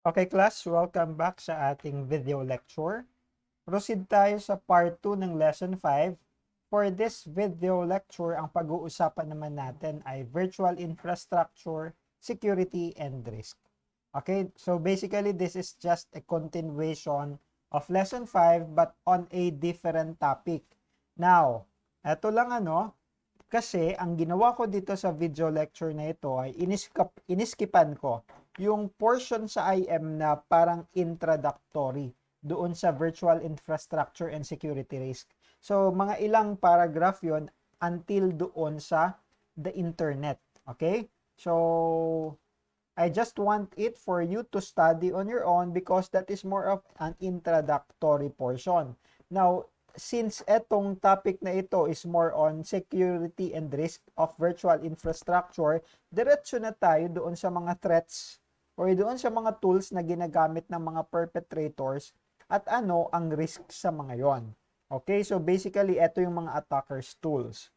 Okay class, welcome back sa ating video lecture. Proceed tayo sa part 2 ng lesson 5. For this video lecture, ang pag-uusapan naman natin ay virtual infrastructure, security, and risk. Okay, so basically this is just a continuation of lesson 5 but on a different topic. Now, eto lang kasi ang ginawa ko dito sa video lecture na ito ay iniskipan ko yung portion sa IM na parang introductory doon sa virtual infrastructure and security risk. So, mga ilang paragraph yon until doon sa the internet. Okay? So, I just want it for you to study on your own because that is more of an introductory portion. Now, since etong topic na ito is more on security and risk of virtual infrastructure, diretso na tayo doon sa mga threats or doon sa mga tools na ginagamit ng mga perpetrators at ano ang risk sa mga yon. Okay, so basically, ito yung mga attackers tools.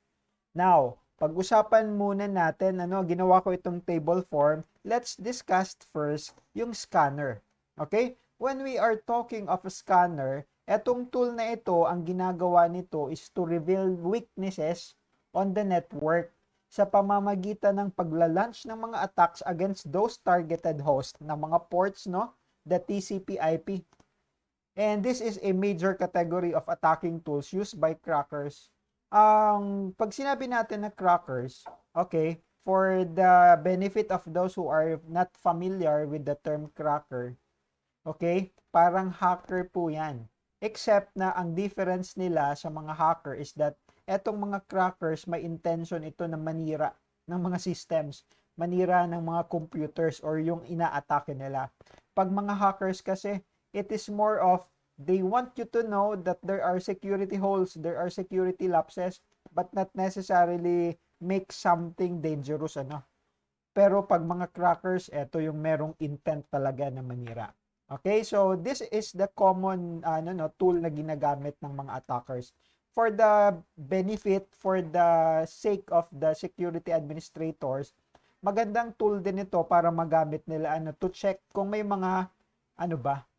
Now, pag-usapan muna natin, ginawa ko itong table form. Let's discuss first yung scanner. Okay? When we are talking of a scanner, etong tool na ito, ang ginagawa nito is to reveal weaknesses on the network sa pamamagitan ng pagla-launch ng mga attacks against those targeted hosts ng mga ports, the TCP/IP. And this is a major category of attacking tools used by crackers. Pag sinabi natin na crackers, okay, for the benefit of those who are not familiar with the term cracker, okay, parang hacker po yan. Except na ang difference nila sa mga hacker is that etong mga crackers, may intention ito na manira ng mga systems, manira ng mga computers or yung ina-atake nila. Pag mga hackers kasi, it is more of they want you to know that there are security holes, there are security lapses, but not necessarily make something dangerous, Pero pag mga crackers, ito yung merong intent talaga na manira. Okay, so this is the common tool na ginagamit ng mga attackers. For the benefit, for the sake of the security administrators, magandang tool din ito para magamit nila to check kung may mga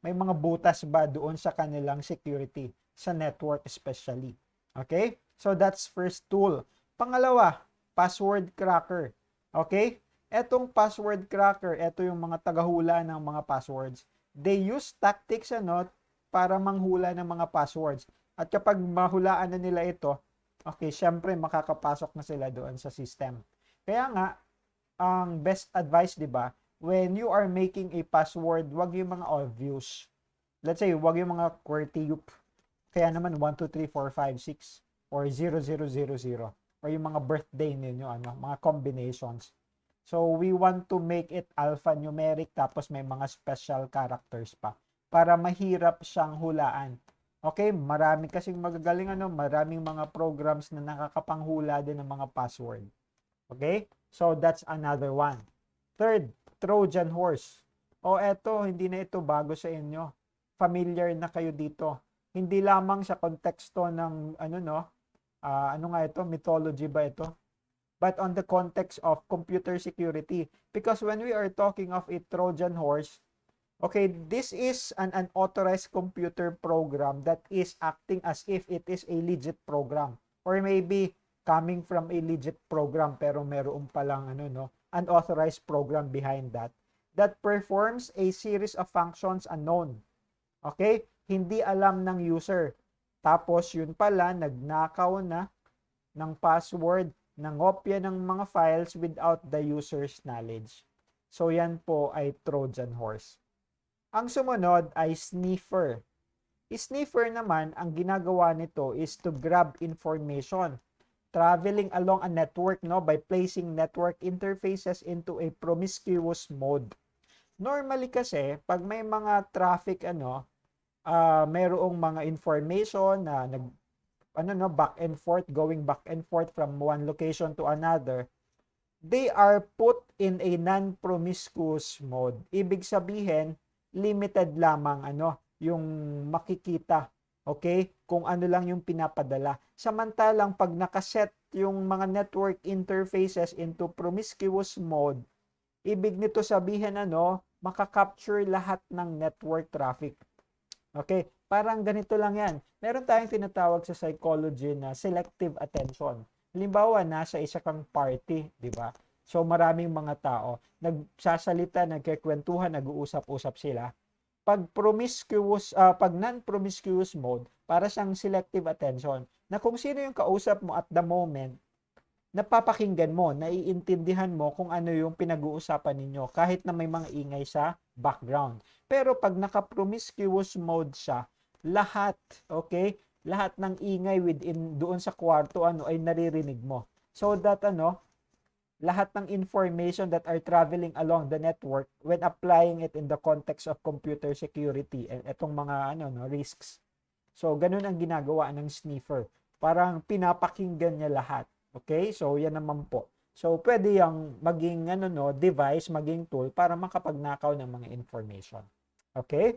may mga butas ba doon sa kanilang security sa network especially. Okay? So that's first tool. Pangalawa, password cracker. Okay? Etong password cracker, ito yung mga tagahula ng mga passwords. They use tactics para manghula ng mga passwords. At kapag mahulaan na nila ito, okay, syempre makakapasok na sila doon sa system. Kaya nga, ang best advice, di ba, when you are making a password, wag yung mga obvious. Let's say, wag yung mga QWERTY. Kaya naman 1, 2, 3, 4, 5, 6 or 0, 0, 0, 0. Or yung mga birthday ninyo, mga combinations. So, we want to make it alphanumeric tapos may mga special characters pa para mahirap siyang hulaan. Okay, marami kasing magagaling maraming mga programs na nakakapanghula din ng mga password. Okay? So that's another one. Third, Trojan horse. Eto, hindi na ito bago sa inyo. Familiar na kayo dito. Hindi lamang sa konteksto ng ano nga ito, mythology ba ito? But on the context of computer security. Because when we are talking of a Trojan horse, okay, this is an unauthorized computer program that is acting as if it is a legit program. Or maybe coming from a legit program pero meron palang unauthorized program behind that performs a series of functions unknown. Okay? Hindi alam ng user. Tapos yun pala, nagnakaw na ng password, nangopya ng mga files without the user's knowledge. So yan po ay Trojan horse. Ang sumunod ay sniffer. Sniffer naman, ang ginagawa nito is to grab information, traveling along a network by placing network interfaces into a promiscuous mode. Normally kasi, pag may mga traffic mayroong mga information na back and forth, going back and forth from one location to another, they are put in a non-promiscuous mode. Ibig sabihin, limited lamang yung makikita, okay, kung ano lang yung pinapadala. Samantalang pag nakaset yung mga network interfaces into promiscuous mode, ibig nito sabihin makakapture lahat ng network traffic. Okay? Parang ganito lang yan. Meron tayong tinatawag sa psychology na selective attention. Halimbawa, nasa isa kang party, di ba? So, maraming mga tao, nagsasalita, nagkikwentuhan, nag-uusap-usap sila. Pag non-promiscuous mode, para siyang selective attention, na kung sino yung kausap mo at the moment, napapakinggan mo, naiintindihan mo kung ano yung pinag-uusapan ninyo kahit na may mga ingay sa background. Pero pag naka-promiscuous mode siya, lahat, okay? Lahat ng ingay within doon sa kwarto ay naririnig mo. So that lahat ng information that are traveling along the network when applying it in the context of computer security and itong mga risks. So ganun ang ginagawa ng sniffer. Parang pinapakinggan niya lahat. Okay? So, yan naman po. So, pwede yung maging device, maging tool para makapagnakaw ng mga information. Okay?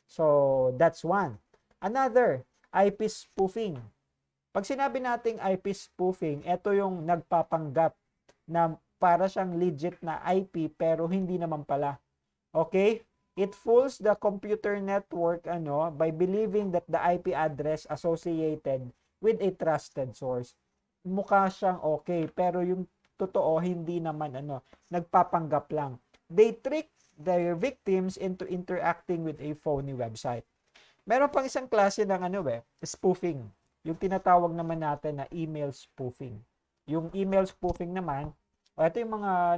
So, that's one. Another, IP spoofing. Pag sinabi nating IP spoofing, ito yung nagpapanggap na para siyang legit na IP pero hindi naman pala. Okay? It fools the computer network by believing that the IP address associated with a trusted source. Mukha siyang okay, pero yung totoo hindi naman nagpapanggap lang. They trick their victims into interacting with a phony website. Meron pang isang klase ng spoofing. Yung tinatawag naman natin na email spoofing. Yung email spoofing naman, ito yung mga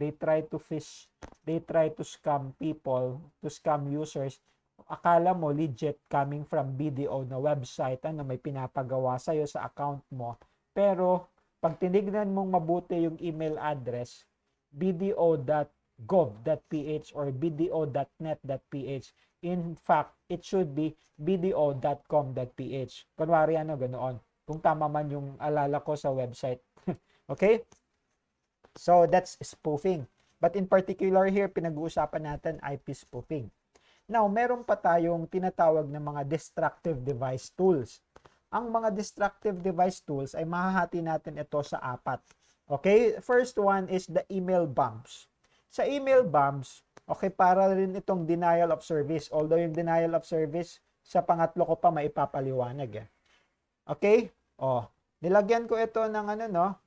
they try to fish, they try to scam people, to scam users. Akala mo legit coming from BDO na website may pinapagawa sa'yo sa account mo. Pero pag tinignan mong mabuti yung email address, bdo.gov.ph or bdo.net.ph. In fact, it should be bdo.com.ph. Kunwari ganoon. Kung tama man yung alala ko sa website. Okay? So, that's spoofing. But in particular here, pinag-uusapan natin IP spoofing. Now, meron pa tayong tinatawag na mga destructive device tools. Ang mga destructive device tools ay mahahati natin ito sa 4. Okay? First one is the email bombs. Sa email bombs, okay, para rin itong denial of service. Although yung denial of service, sa pangatlo ko pa maipapaliwanag. Okay? Nilagyan ko ito ng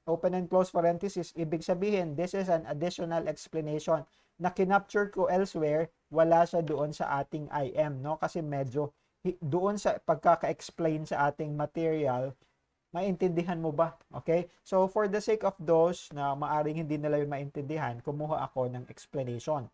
open and close parenthesis. Ibig sabihin, this is an additional explanation na kinapture ko elsewhere, wala siya doon sa ating IM, kasi medyo doon sa pagkaka-explain sa ating material, maintindihan mo ba? Okay? So, for the sake of those na maaring hindi nila yung maintindihan, kumuha ako ng explanation.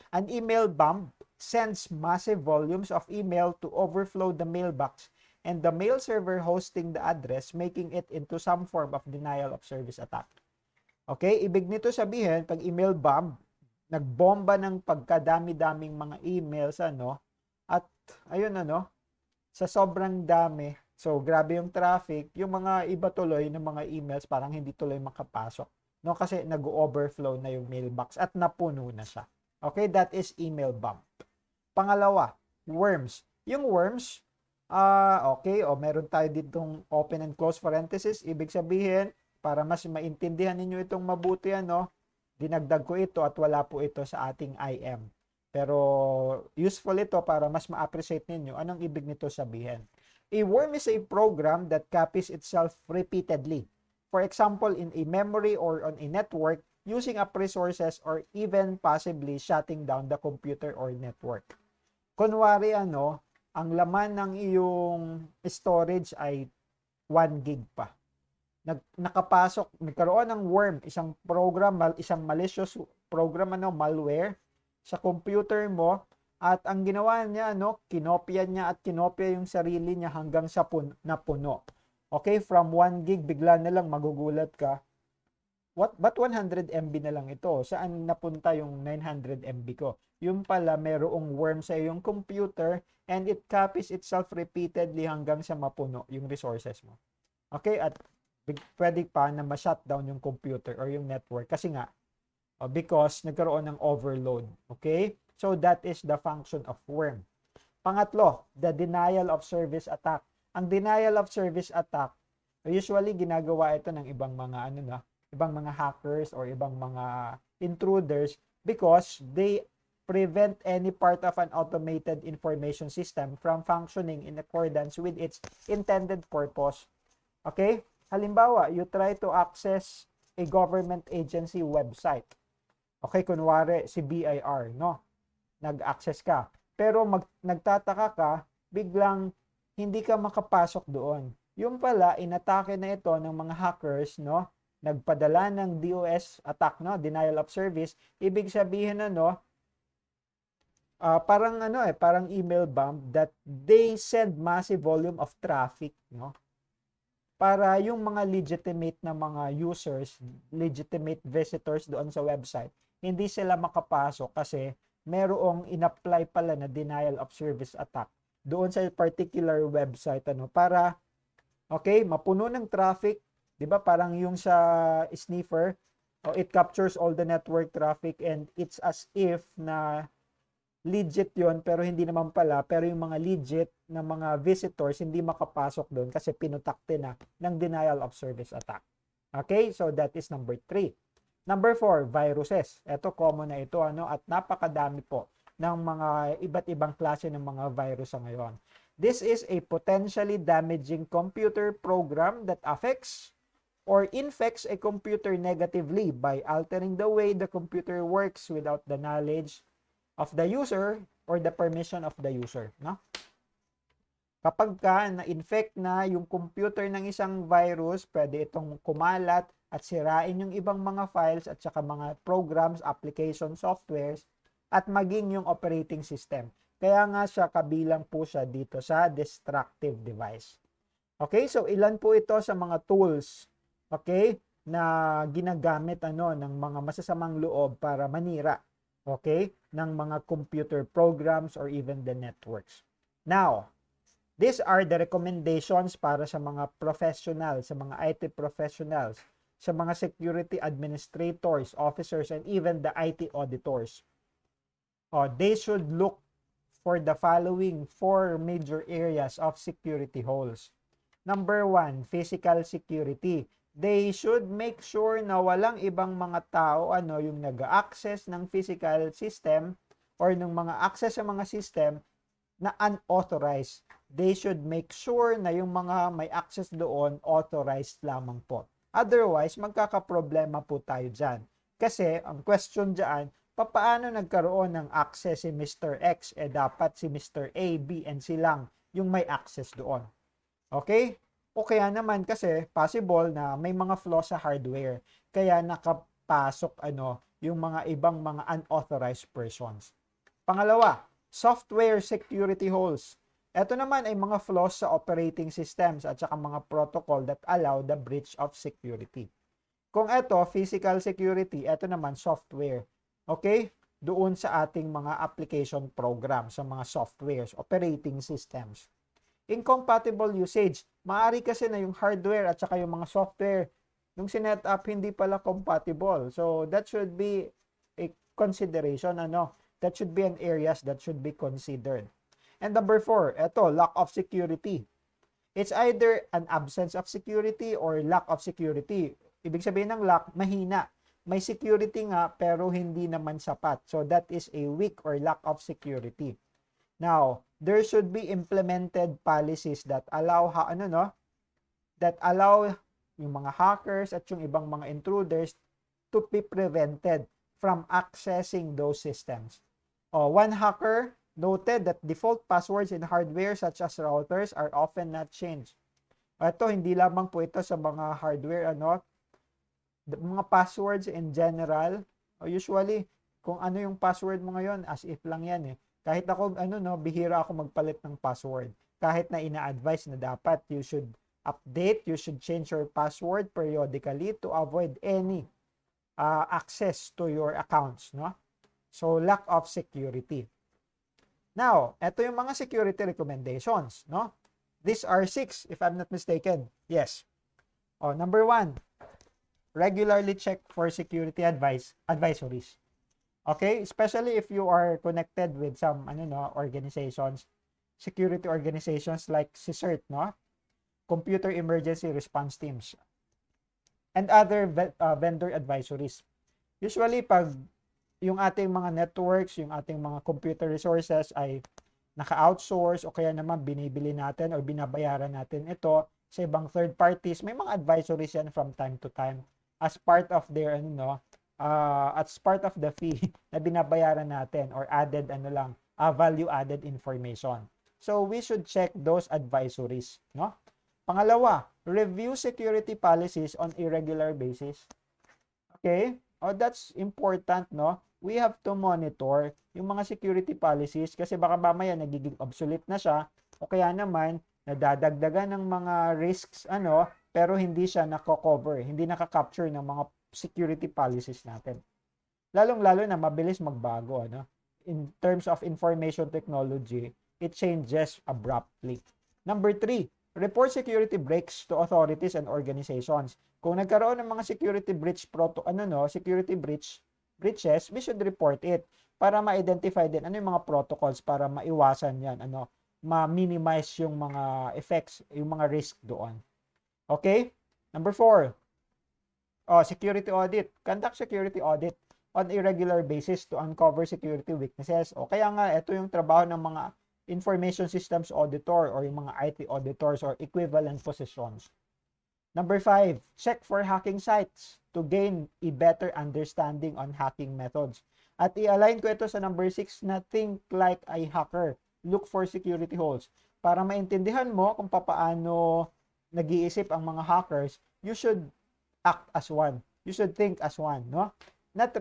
An email bomb sends massive volumes of email to overflow the mailbox and the mail server hosting the address, making it into some form of denial of service attack. Okay? Ibig nito sabihin, pag email bomb, nagbomba ng pagkadami-daming mga emails, at ayun sa sobrang dami, so grabe yung traffic, yung mga iba tuloy ng mga emails parang hindi tuloy makapasok. Kasi nag-overflow na yung mailbox at napuno na siya. Okay, that is email bomb. Pangalawa, worms. Yung worms, okay, meron tayo ditong open and close parenthesis. Ibig sabihin, para mas maintindihan ninyo itong mabuti, dinagdag ko ito at wala po ito sa ating IM. Pero useful ito para mas ma-appreciate ninyo anong ibig nito sabihin. A worm is a program that copies itself repeatedly. For example, in a memory or on a network, using up resources or even possibly shutting down the computer or network. Kunwari ang laman ng iyong storage ay 1 gig pa. Nakapasok, nagkaroon ng worm, isang program, isang malicious program, malware, sa computer mo, at ang ginawa niya, kinopya niya at kinopya yung sarili niya hanggang sa napuno. Okay, from 1 gig, bigla na lang magugulat ka. But 100 MB na lang ito? Saan napunta yung 900 MB ko? Yung pala, merong worm sa iyong computer and it copies itself repeatedly hanggang sa mapuno yung resources mo. Okay, at pwede pa na ma-shutdown yung computer or yung network kasi nga, because nagkaroon ng overload. Okay? So, that is the function of worm. Pangatlo, the denial of service attack. Ang denial of service attack, usually ginagawa ito ng ibang mga ibang mga hackers or ibang mga intruders because they prevent any part of an automated information system from functioning in accordance with its intended purpose. Okay? Halimbawa, you try to access a government agency website. Okay, kunwari si BIR, no? Nag-access ka. Pero nagtataka ka, biglang hindi ka makapasok doon. Yung pala, inatake na ito ng mga hackers, no? Nagpadala ng DOS attack, no? Denial of service. Ibig sabihin parang email bomb that they send massive volume of traffic, no? Para yung mga legitimate na mga users, legitimate visitors doon sa website, hindi sila makapasok kasi merong in-apply pala na denial of service attack doon sa particular website para mapuno ng traffic, 'di ba? Parang yung sa sniffer, it captures all the network traffic and it's as if na legit yon pero hindi naman pala, pero yung mga legit na mga visitors hindi makapasok doon kasi pinutakte na ng denial of service attack. Okay, so that is number 3. Number 4, viruses. Ito common na ito at napakadami po ng mga iba't ibang klase ng mga virus sa ngayon. This is a potentially damaging computer program that affects or infects a computer negatively by altering the way the computer works without the knowledge of the user or the permission of the user, no? Kapag na-infect na yung computer ng isang virus, pwede itong kumalat at sirain yung ibang mga files at saka mga programs, application, softwares at maging yung operating system. Kaya nga siya kabilang po siya dito sa destructive device. Okay, so ilan po ito sa mga tools, na ginagamit ng mga masasamang loob para manira, ng mga computer programs or even the networks. Now, these are the recommendations para sa mga professionals, sa mga IT professionals, sa mga security administrators, officers, and even the IT auditors. They should look for the following 4 major areas of security holes. Number 1, physical security. They should make sure na walang ibang mga tao yung nag-access ng physical system or ng mga access sa mga system na unauthorized. They should make sure na yung mga may access doon authorized lamang po. Otherwise, magkakaproblema po tayo dyan. Kasi ang question dyan, paano nagkaroon ng access si Mr. X? Dapat si Mr. A, B, and C lang yung may access doon. Okay? O kaya naman kasi possible na may mga flaws sa hardware. Kaya nakapasok yung mga ibang mga unauthorized persons. Pangalawa, software security holes. Ito naman ay mga flaws sa operating systems at saka mga protocol that allow the breach of security. Kung ito, physical security, ito naman software. Okay? Doon sa ating mga application programs, sa mga softwares, operating systems. Incompatible usage. Maaari kasi na yung hardware at saka yung mga software nung sinet up hindi pala compatible. So that should be a consideration that should be an areas that should be considered. And number 4, ito, lack of security. It's either an absence of security or lack of security. Ibig sabihin ng lack, mahina. May security nga pero hindi naman sapat. So that is a weak or lack of security. Now, there should be implemented policies that allow yung mga hackers at yung ibang mga intruders to be prevented from accessing those systems. One hacker noted that default passwords in hardware such as routers are often not changed. Ito, hindi lamang po ito sa mga hardware, mga passwords in general, usually, kung ano yung password mo ngayon, as if lang yan Kahit ako, bihira ako magpalit ng password. Kahit na ina-advise na dapat you should update, you should change your password periodically to avoid any access to your accounts, no? So, lack of security. Now, ito yung mga security recommendations, no? These are 6, if I'm not mistaken. Yes. Number 1, regularly check for security advisories. Okay, especially if you are connected with some organizations, security organizations like CISERT, Computer Emergency Response Teams, and other vendor advisories. Usually pag yung ating mga networks, yung ating mga computer resources ay naka-outsource o kaya naman binibili natin o binabayaran natin ito sa ibang third parties, may mga advisories yan from time to time as part of their as part of the fee na binabayaran natin or added value added information. So we should check those advisories, no? Pangalawa, review security policies on a regular basis. Okay? Oh, that's important, no? We have to monitor yung mga security policies kasi baka mamaya nagiging obsolete na siya o kaya naman nadadagdagan ng mga risks pero hindi siya nako-cover, hindi naka-capture ng mga security policies natin. Lalong-lalo na mabilis magbago, In terms of information technology, it changes abruptly. Number 3, report security breaks to authorities and organizations. Kung nagkaroon ng mga security breaches, we should report it para ma-identify din ano yung mga protocols para maiwasan yan, ma-minimize yung mga effects, yung mga risk doon. Okay? Number 4, security audit. Conduct security audit on a regular basis to uncover security weaknesses. O kaya nga, ito yung trabaho ng mga information systems auditor or yung mga IT auditors or equivalent positions. Number 5, check for hacking sites to gain a better understanding on hacking methods. At i-align ko ito sa number 6 na think like a hacker. Look for security holes. Para maintindihan mo kung paano nag-iisip ang mga hackers, you should act as one. You should think as one, no? Not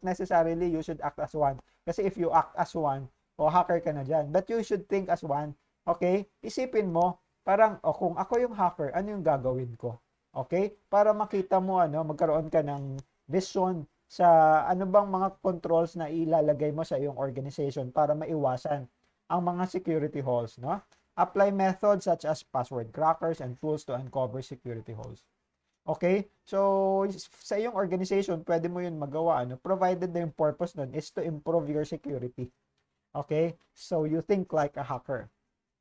necessarily you should act as one. Kasi if you act as one, hacker ka na dyan. But you should think as one. Okay? Isipin mo, parang, kung ako yung hacker, ano yung gagawin ko? Okay? Para makita mo, magkaroon ka ng vision sa ano bang mga controls na ilalagay mo sa iyong organization para maiwasan ang mga security holes, no? Apply methods such as password crackers and tools to uncover security holes. Okay? So, sa iyong organization, pwede mo yun magawa, provided na yung purpose nun is to improve your security. Okay? So, you think like a hacker.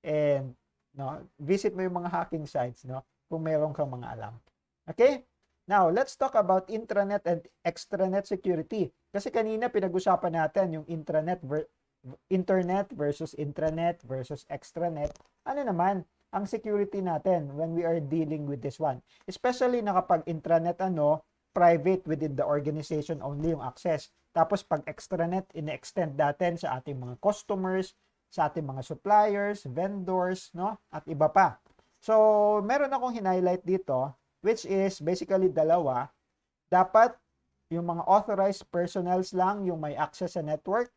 And, visit mo yung mga hacking sites, kung meron kang mga alam. Okay? Now, let's talk about intranet and extranet security. Kasi kanina pinag-usapan natin yung internet versus intranet versus extranet. Ano naman ang security natin when we are dealing with this one? Especially na kapag intranet, private within the organization only yung access. Tapos pag extranet, ine-extend natin sa ating mga customers, sa ating mga suppliers, vendors, at iba pa. So, meron akong highlight dito, which is basically dalawa. Dapat yung mga authorized personnels lang yung may access sa network,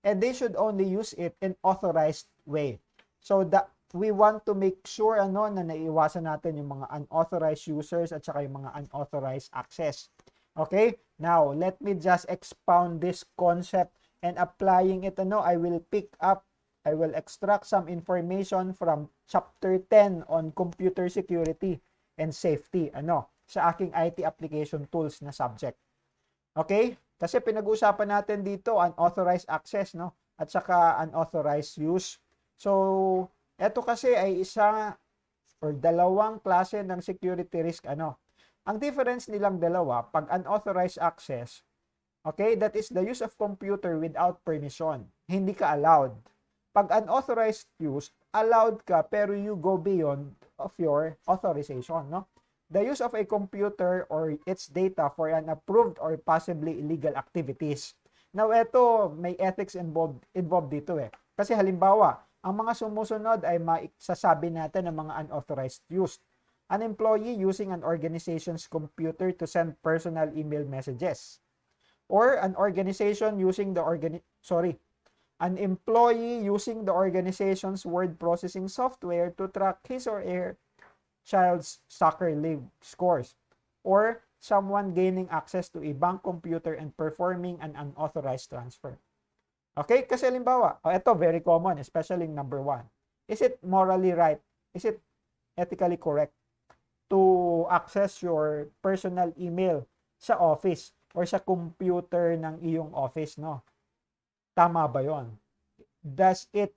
and they should only use it in authorized way. So, we want to make sure na naiiwasan natin yung mga unauthorized users at saka yung mga unauthorized access. Okay? Now, let me just expound this concept and applying it, I will extract some information from chapter 10 on computer security and safety, sa aking IT application tools na subject. Okay? Kasi pinag-uusapan natin dito unauthorized access, at saka unauthorized use. So, eto kasi ay isa or dalawang klase ng security risk, Ang difference nilang dalawa, pag unauthorized access, okay, that is the use of computer without permission. Hindi ka allowed. Pag unauthorized use, allowed ka pero you go beyond of your authorization, The use of a computer or its data for unapproved or possibly illegal activities. Now, eto, may ethics involved dito Kasi halimbawa, ang mga sumusunod ay maisasabi natin ng mga unauthorized use. An employee using an organization's computer to send personal email messages. Or an organization using an employee using the organization's word processing software to track his or her child's soccer league scores. Or someone gaining access to a bank computer and performing an unauthorized transfer. Okay? Kasi halimbawa, ito very common, especially number 1. Is it morally right? Is it ethically correct to access your personal email sa office or sa computer ng iyong office, Tama ba 'yon? Does it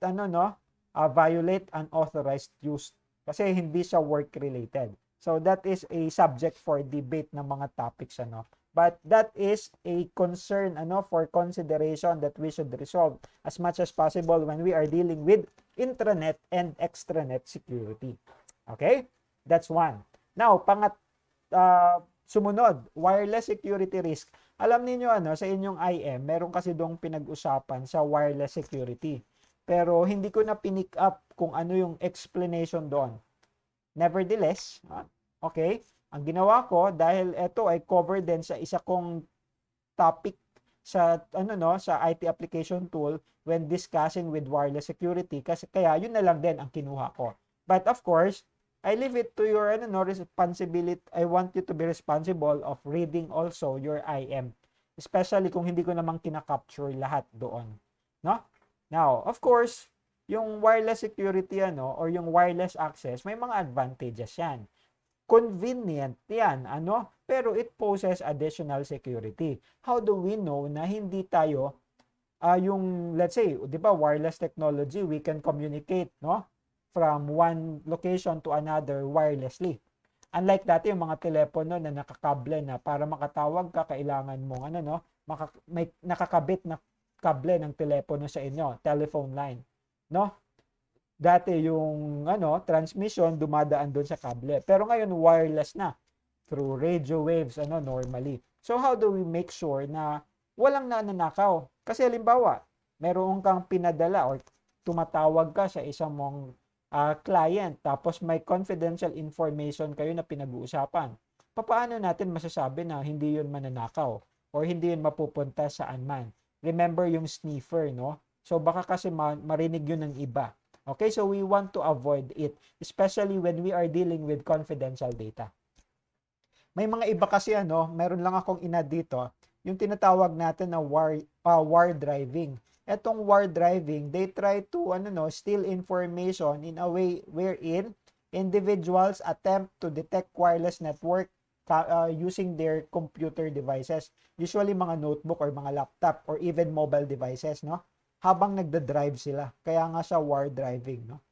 violate unauthorized use? Kasi hindi siya work related. So that is a subject for debate ng mga topics But that is a concern for consideration that we should resolve as much as possible when we are dealing with intranet and extranet security. Okay? That's one. Now, sumunod, wireless security risk. Alam niyo sa inyong IM, meron kasi dong pinag-usapan sa wireless security. Pero hindi ko na pinick up kung ano yung explanation doon. Nevertheless, okay, ang ginawa ko dahil ito ay covered din sa isa kong topic sa sa IT application tool when discussing with wireless security, kasi kaya yun na lang din ang kinuha ko. But of course, I leave it to your responsibility. I want you to be responsible of reading also your IM, especially kung hindi ko namang kinakapture lahat doon, no? Now, of course, yung wireless security or yung wireless access, may mga advantages yan. Convenient yan, pero it poses additional security. How do we know na hindi tayo yung, let's say, 'di ba, wireless technology, we can communicate, from one location to another wirelessly. Unlike dati yung mga telepono na nakakable na para makatawag ka, kailangan mo may nakakabit na kable ng telepono sa inyo, telephone line, no? Dati yung transmission dumadaan doon sa kable. Pero ngayon wireless na through radio waves normally. So how do we make sure na walang nananakaw? Kasi halimbawa, meron kang pinadala or tumatawag ka sa isang mong client, tapos may confidential information kayo na pinag-uusapan. Paano natin masasabi na hindi yun mananakaw or hindi yun mapupunta saan man? Remember yung sniffer, no? So baka kasi marinig yun ng iba. Okay, so we want to avoid it, especially when we are dealing with confidential data. May mga iba kasi meron lang akong inad dito, yung tinatawag natin na war driving. Etong war driving, they try to steal information in a way wherein individuals attempt to detect wireless network using their computer devices, usually mga notebook or mga laptop or even mobile devices, no? Habang nagda-drive sila. Kaya nga siya war driving, no?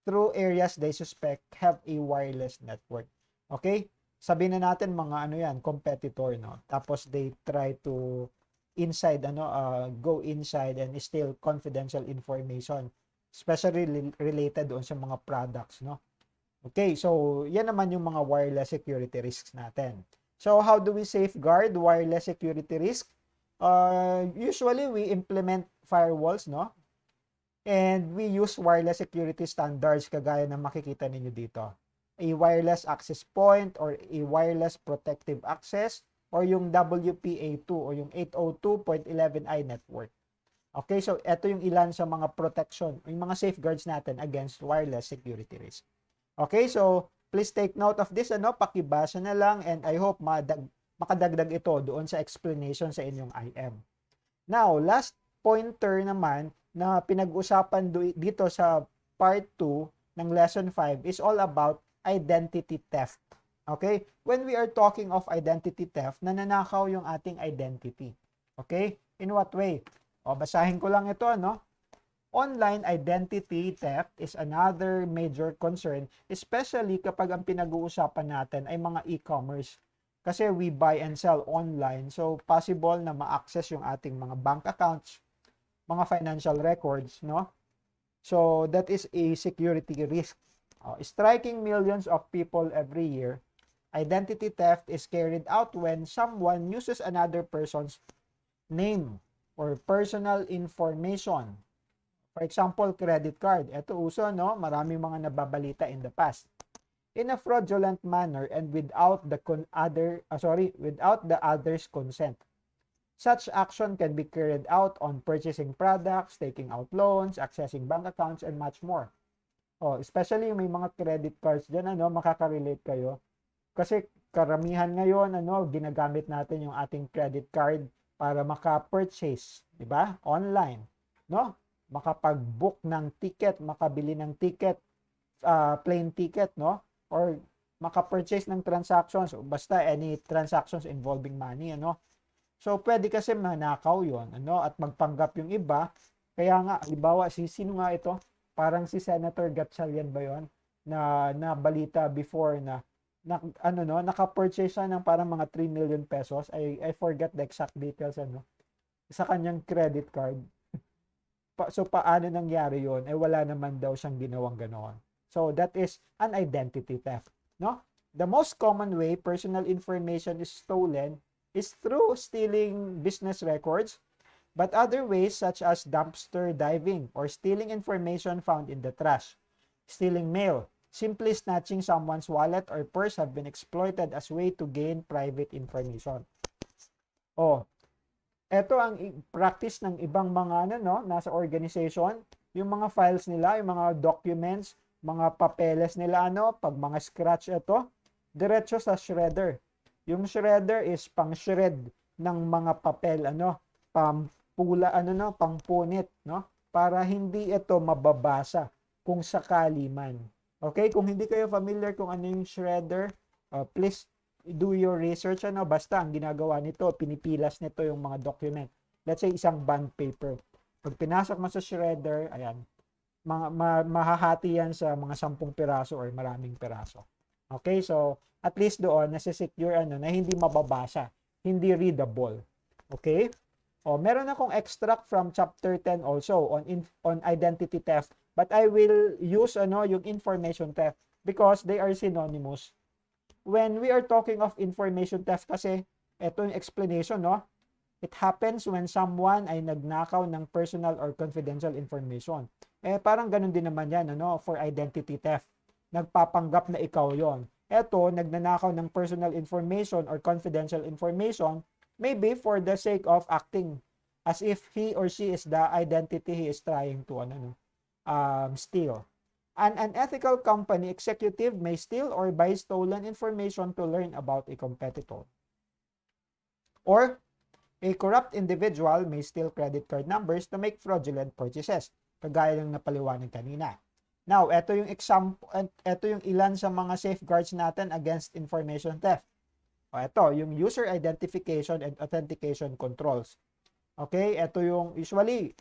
Through areas they suspect have a wireless network. Okay? Sabihin na natin mga competitor, no? Tapos they try to go inside and steal confidential information, especially related doon sa mga products, no? Okay, so yan naman yung mga wireless security risks natin. So how do we safeguard wireless security risk? Usually we implement firewalls, no? And we use wireless security standards kagaya ng makikita ninyo dito. A wireless access point or a wireless protective access or yung WPA2 o yung 802.11i network. Okay, so ito yung ilan sa mga protection, yung mga safeguards natin against wireless security risk. Okay, so please take note of this, pakibasa na lang, and I hope makadagdag ito doon sa explanation sa inyong IM. Now, last pointer naman na pinag-usapan dito sa part 2 ng lesson 5 is all about identity theft. Okay? When we are talking of identity theft, nananakaw yung ating identity. Okay? In what way? Basahin ko lang ito, Online identity theft is another major concern, especially kapag ang pinag-uusapan natin ay mga e-commerce. Kasi we buy and sell online, so possible na ma-access yung ating mga bank accounts, mga financial records, no? So that is a security risk. Striking millions of people every year, identity theft is carried out when someone uses another person's name or personal information. For example, credit card. Ito uso, maraming mga nababalita in the past. In a fraudulent manner and without the other's consent. Such action can be carried out on purchasing products, taking out loans, accessing bank accounts, and much more. Especially may mga credit cards dyan, makaka-relate kayo. Kasi karamihan ngayon, ginagamit natin yung ating credit card para maka-purchase, di ba? Online, no? Makapag-book ng ticket, makabili ng ticket, plane ticket, no? Or maka-purchase ng transactions, basta any transactions involving money, So, pwede kasi manakaw yon, at magpanggap yung iba. Kaya nga, halimbawa, sino nga ito? Parang si Senator Gatchalian ba yon? Na balita before na naka-purchase siya ng parang mga 3 million pesos. I forget the exact details sa kanyang credit card. So paano nangyari yon? Wala naman daw siyang ginawang ganoon. So that is an identity theft, no? The most common way personal information is stolen is through stealing business records, but other ways such as dumpster diving or stealing information found in the trash, stealing mail, simply snatching someone's wallet or purse have been exploited as way to gain private information. Oh, ito ang practice ng ibang mga nasa organization, yung mga files nila, yung mga documents, mga papeles nila pag mga scratch ito, diretso sa shredder. Yung shredder is pang-shred ng mga papel pampula pangpunit, para hindi ito mababasa kung sakali man. Okay, kung hindi kayo familiar kung ano yung shredder, please do your research. Basta ang ginagawa nito, pinipilas nito yung mga document. Let's say isang bond paper. Pag pinasok mo sa shredder, ayan, mahahati yan sa mga 10 piraso or maraming piraso. Okay, so at least doon nasa-secure na hindi mababasa, hindi readable. Okay? Meron akong extract from chapter 10 also on identity theft, but I will use yung information theft because they are synonymous. When we are talking of information theft kasi, ito yung explanation, it happens when someone ay nagnakaw ng personal or confidential information. Parang ganun din naman yan, for identity theft. Nagpapanggap na ikaw yon. Ito, nagnanakaw ng personal information or confidential information, maybe for the sake of acting as if he or she is the identity he is trying to steal. An unethical company executive may steal or buy stolen information to learn about a competitor. Or a corrupt individual may steal credit card numbers to make fraudulent purchases, kagaya ng napaliwanag kanina. Now, ito yung example, ito yung ilan sa mga safeguards natin against information theft. Ito, yung user identification and authentication controls. Okay, ito yung usually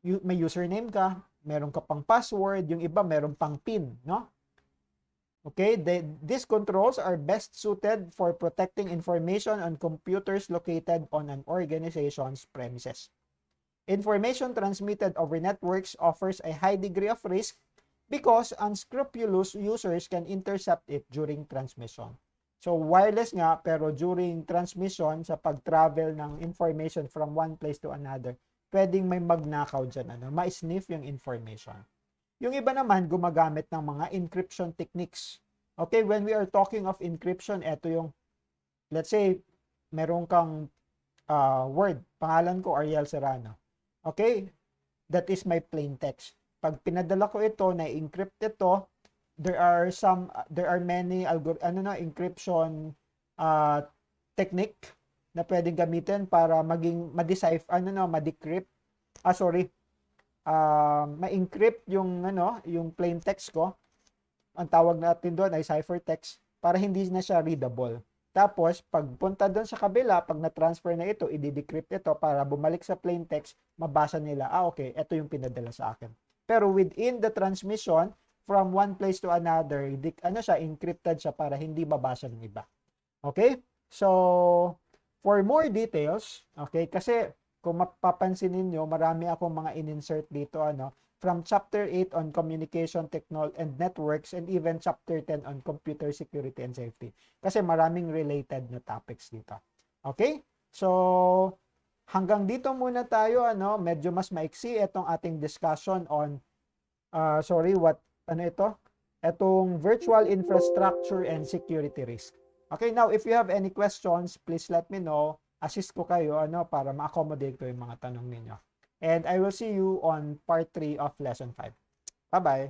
may username ka, meron ka pang password, yung iba meron pang PIN, no? Okay, these controls are best suited for protecting information on computers located on an organization's premises. Information transmitted over networks offers a high degree of risk because unscrupulous users can intercept it during transmission. So wireless nga, pero during transmission sa pag-travel ng information from one place to another, pwedeng may magnakaw dyan, ma-sniff yung information. Yung iba naman, gumagamit ng mga encryption techniques. Okay, when we are talking of encryption, ito yung, let's say, meron kang word, pangalan ko Ariel Serrano. Okay, that is my plain text. Pag pinadala ko ito, na-encrypt ito, there are many encryption technique na pwedeng gamitin para maging ma-decipher ma-decrypt ma-encrypt yung plain text ko. Ang tawag natin doon ay ciphertext para hindi na siya readable. Tapos, pagpunta doon sa kabila, pag na-transfer na ito, i-decrypt ito para bumalik sa plain text, mabasa nila, okay, ito yung pinadala sa akin. Pero within the transmission, from one place to another, encrypted siya para hindi mabasa ng iba. Okay? So, for more details, okay, kasi kung mapapansin niyo, marami akong mga in-insert dito, from chapter 8 on communication technology and networks and even chapter 10 on computer security and safety. Kasi maraming related na topics dito. Okay? So, hanggang dito muna tayo, medyo mas maiksi itong ating discussion on itong virtual infrastructure and security risk. Okay, now if you have any questions, please let me know. Assist ko kayo para ma-accommodate ko yung mga tanong ninyo. And I will see you on part 3 of lesson 5. Bye-bye.